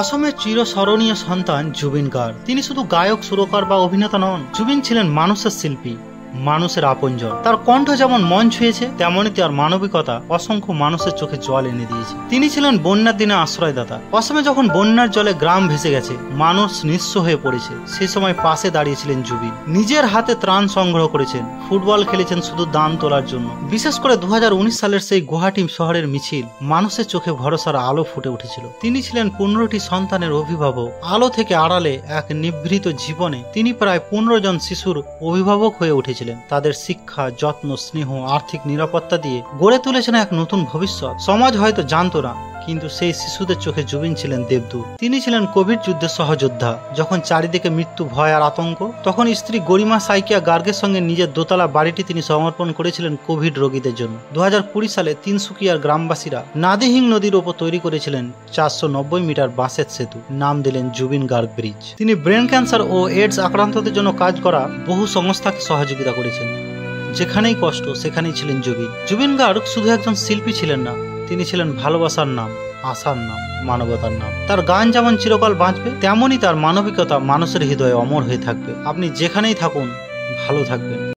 অসমের চিরস্মরণীয় সন্তান জুবিন গার্গ। তিনি শুধু গায়ক, সুরকার বা অভিনেতা নন, জুবিন ছিলেন মানুষের শিল্পী, মানুষের আপনজন। তার কণ্ঠ যেমন মন ছুঁয়েছে, তেমনই তার মানবিকতা অসংখ্য মানুষের চোখে জল এনে দিয়েছে। তিনি ছিলেন বন্যার দিনে আশ্রয়দাতা। অসমে যখন বন্যার জলে গ্রাম ভেসে গেছে, মানুষ নিঃস্ব হয়ে পড়েছে, সে সময় পাশে দাঁড়িয়েছিলেন জুবিন। নিজের হাতে ত্রাণ সংগ্রহ করেছেন, ফুটবল খেলেছেন শুধু দান তোলার জন্য। বিশেষ করে 2019 সালের সেই গুয়াহাটি শহরের মিছিল, মানুষের চোখে ভরসার আলো ফুটে উঠেছিল। তিনি ছিলেন 15টি সন্তানের অভিভাবক। আলো থেকে আড়ালে এক নিভৃত জীবনে তিনি প্রায় 15 জন শিশুর অভিভাবক হয়ে উঠেছিলেন। তাদের শিক্ষা, যত্ন, স্নেহ, আর্থিক নিরাপত্তা দিয়ে গড়ে তুলেছেন এক নতুন ভবিষ্যৎ। সমাজ হয়তো জানতো না, কিন্তু সেই শিশুদের চোখে জুবিন ছিলেন দেবদূত। তিনি ছিলেন কোভিড যুদ্ধের সহযোদ্ধা। যখন চারিদিকে মৃত্যু, ভয় আর আতঙ্ক, তখন স্ত্রী গরিমা সাইকিয়া গার্গের সঙ্গে নিজের দোতলা বাড়িটি তিনি সমর্পণ করেছিলেন কোভিড রোগীদের জন্য। 2020 সালে তিনসুকিয়ার গ্রামবাসীরা নাদিহিং নদীর ওপর তৈরি করেছিলেন 490 মিটার বাঁশের সেতু, নাম দিলেন জুবিন গার্গ ব্রিজ। তিনি ব্রেন ক্যান্সার ও এইডস আক্রান্তদের জন্য কাজ করা বহু সংস্থাকে সহযোগিতা করেছেন। যেখানেই কষ্ট, সেখানেই ছিলেন জুবিন। জুবিন গার্গ শুধু একজন শিল্পী ছিলেন না, তিনি ছিলেন ভালোবাসার নাম, আশার নাম, মানবতার নাম। তার গান যেমন চিরকাল বাঁচবে, তেমনই তার মানবিকতা মানুষের হৃদয়ে অমর হয়ে থাকবে। আপনি যেখানেই থাকুন, ভালো থাকবেন।